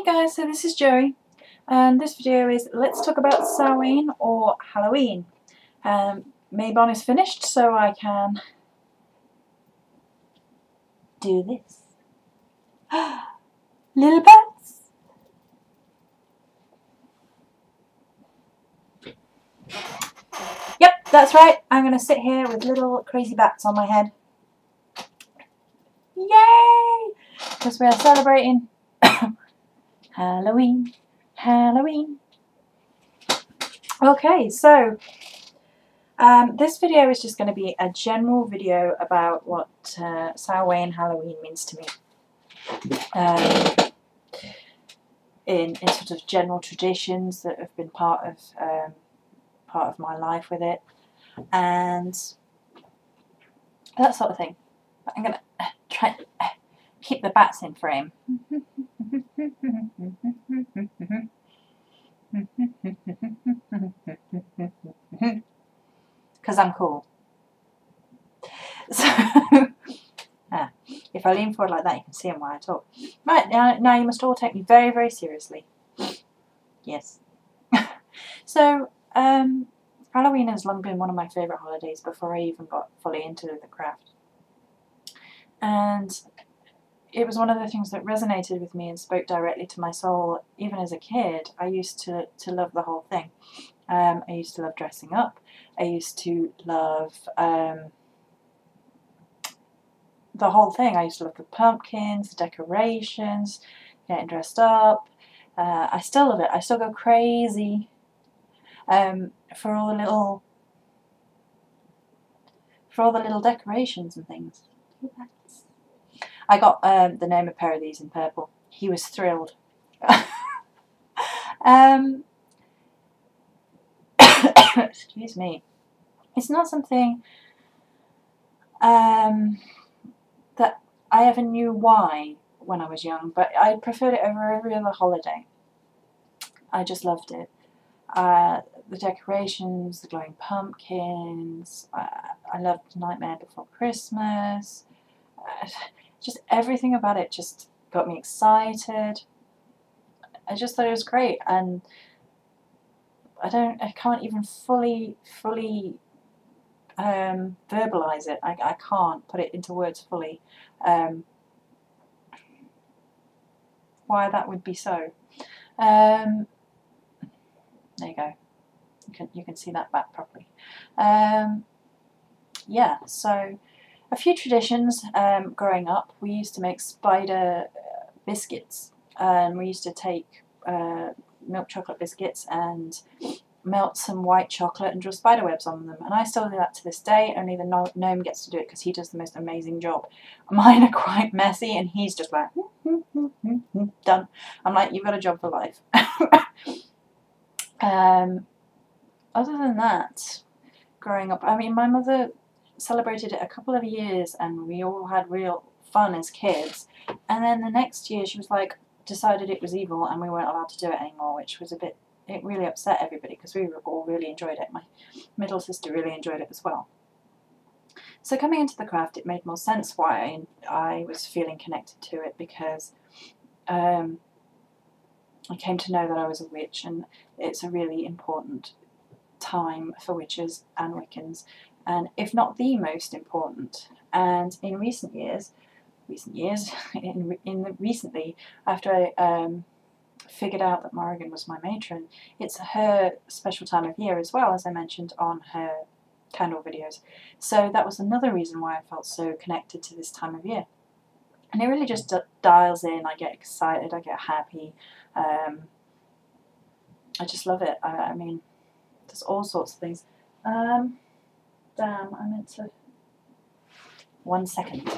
Hey guys, so this is Joey, and this video is let's talk about Samhain or Halloween. Maybon is finished, so I can do this. Little bats! Yep, that's right, I'm going to sit here with little crazy bats on my head. Yay! Because we are celebrating Halloween, Halloween. Okay, so this video is just going to be a general video about what Samhain Halloween means to me. In sort of general traditions that have been part of my life with it, and that sort of thing. But I'm going to try to keep the bats in frame. Because I'm cool. So, if I lean forward like that, you can see them while I talk. Right, now you must all take me very, very seriously. Yes. So, Halloween has long been one of my favourite holidays before I even got fully into the craft. And it was one of the things that resonated with me and spoke directly to my soul. Even as a kid, I used to love the whole thing. I used to love dressing up. I used to love the whole thing. I used to love the pumpkins, the decorations, getting dressed up. I still love it. I still go crazy for all the little decorations and things. I got the name a pair of these in purple. He was thrilled. Excuse me. It's not something that I ever knew why when I was young, but I preferred it over every other holiday. I just loved it. The decorations, the glowing pumpkins. I loved Nightmare Before Christmas. Just everything about it just got me excited. I just thought it was great, and I can't even fully verbalize it. I can't put it into words fully. Why that would be so. There you go. You can see that back properly. Yeah. So. A few traditions growing up. We used to make spider biscuits, and we used to take milk chocolate biscuits and melt some white chocolate and draw spider webs on them, and I still do that to this day. Only the gnome gets to do it because he does the most amazing job. Mine are quite messy, and he's just like done. I'm like, you've got a job for life. Other than that, growing up, I mean, my mother celebrated it a couple of years, and we all had real fun as kids, and then the next year she was like, decided it was evil and we weren't allowed to do it anymore, which was it really upset everybody because we all really enjoyed it. My middle sister really enjoyed it as well. So coming into the craft, it made more sense why I was feeling connected to it, because I came to know that I was a witch, and it's a really important time for witches and Wiccans, and if not the most important. And in recently, after I figured out that Morrigan was my matron, it's her special time of year as well, as I mentioned on her candle videos. So that was another reason why I felt so connected to this time of year. And it really just dials in. I get excited, I get happy. I just love it. I mean, there's all sorts of things. Damn, I meant to... 1 second.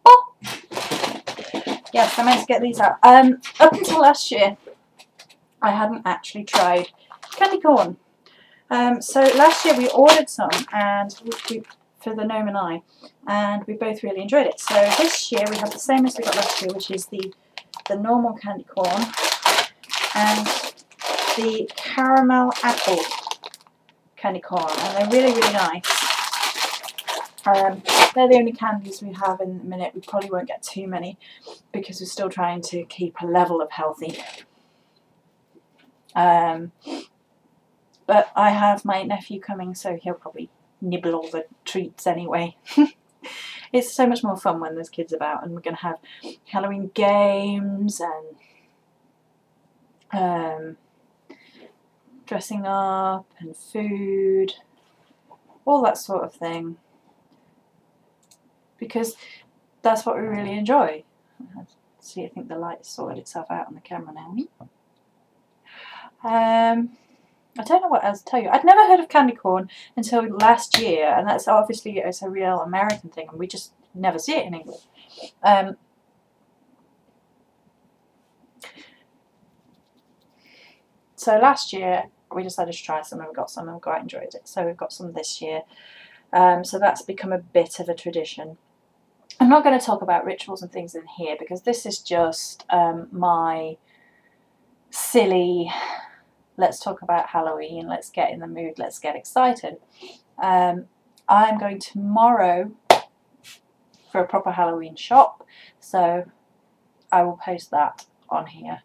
Oh! Yes, I meant to get these out. Up until last year, I hadn't actually tried candy corn. So last year we ordered some, and for the gnome and I, and we both really enjoyed it. So this year we have the same as we got last year, which is the normal candy corn, and the caramel apple candy corn, and they're really, really nice. They're the only candies we have in the minute. We probably won't get too many because we're still trying to keep a level of healthy. But I have my nephew coming, so he'll probably nibble all the treats anyway. It's so much more fun when there's kids about, and we're going to have Halloween games and dressing up and food, all that sort of thing, because that's what we really enjoy. See, I think the light sorted itself out on the camera now. I don't know what else to tell you. I'd never heard of candy corn until last year, and that's obviously it's a real American thing, and we just never see it in England. So last year we decided to try some, and we got some, and we quite enjoyed it. So we've got some this year. So that's become a bit of a tradition. I'm not going to talk about rituals and things in here because this is just my silly, let's talk about Halloween, let's get in the mood, let's get excited. I'm going tomorrow for a proper Halloween shop, so I will post that on here.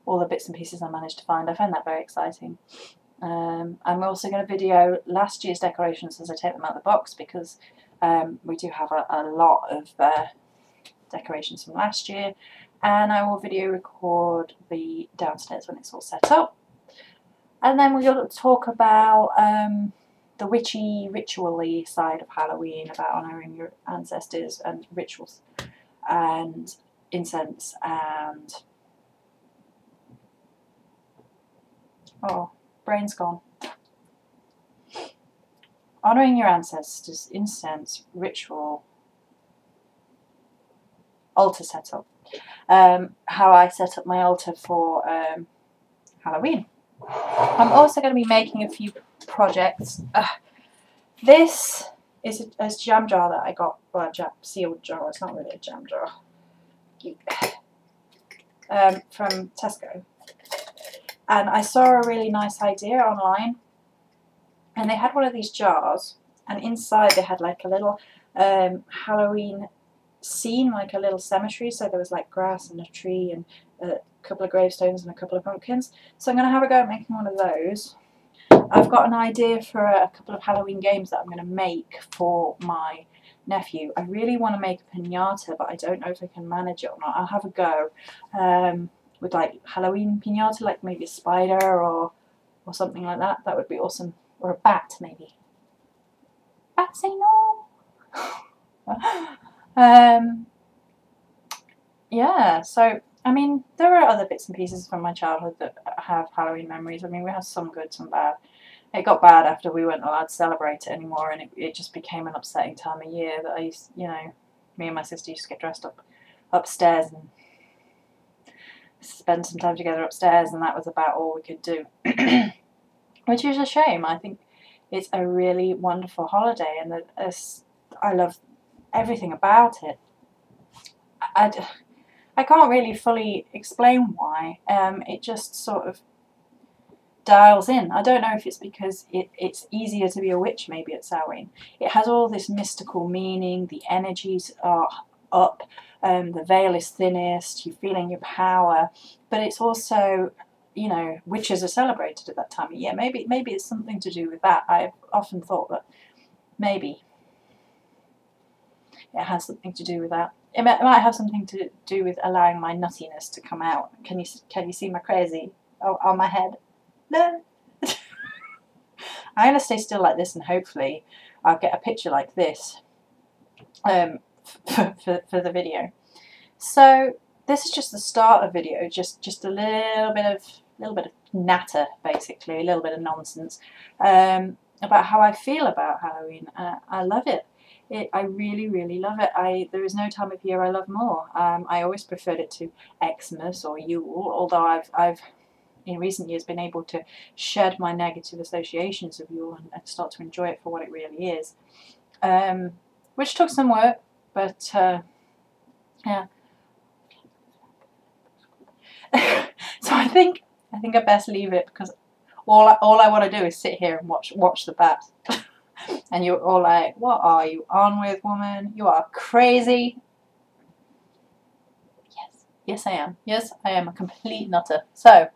All the bits and pieces I managed to find. I found that very exciting. I'm also going to video last year's decorations as I take them out of the box, because we do have a lot of decorations from last year, and I will video record the downstairs when it's all set up. And then we'll talk about the witchy, ritual-y side of Halloween, about honouring your ancestors and rituals and incense and... oh, brain's gone. Honouring your ancestors, incense, ritual, altar setup. How I set up my altar for Halloween. I'm also going to be making a few projects. This is a jam jar that I got, well, a sealed jar, it's not really a jam jar, from Tesco. And I saw a really nice idea online, and they had one of these jars, and inside they had like a little Halloween scene, like a little cemetery, so there was like grass and a tree and a couple of gravestones and a couple of pumpkins. So I'm going to have a go at making one of those. I've got an idea for a couple of Halloween games that I'm going to make for my nephew. I really want to make a piñata, but I don't know if I can manage it or not. I'll have a go with like Halloween piñata, like maybe a spider or something like that. That would be awesome. Or a bat, maybe. Bat say no. Yeah, so I mean, there are other bits and pieces from my childhood that have Halloween memories. I mean, we have some good, some bad. It got bad after we weren't allowed to celebrate it anymore, and it just became an upsetting time of year that I used, you know, me and my sister used to get dressed up upstairs and spend some time together upstairs, and that was about all we could do. Which is a shame. I think it's a really wonderful holiday, and I love everything about it. I can't really fully explain why. It just sort of dials in. I don't know if it's because it's easier to be a witch maybe at Samhain. It has all this mystical meaning, the energies are up, the veil is thinnest, you're feeling your power, but it's also, you know, witches are celebrated at that time of year. Maybe it's something to do with that. I've often thought that maybe it has something to do with that. It might have something to do with allowing my nuttiness to come out. Can you see my crazy on my head? No. I'm going to stay still like this, and hopefully I'll get a picture like this for the video. So this is just the start of video, just a little bit of natter, basically, a little bit of nonsense about how I feel about Halloween. I love it. I really, really love it. There is no time of year I love more. I always preferred it to Xmas or Yule, although I've in recent years been able to shed my negative associations of Yule and start to enjoy it for what it really is. which took some work, but yeah. So I think I best leave it, because all I want to do is sit here and watch the bat. And you're all like, what are you on with, woman? You are crazy. Yes. Yes, I am. Yes, I am a complete nutter. So,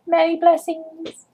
many blessings.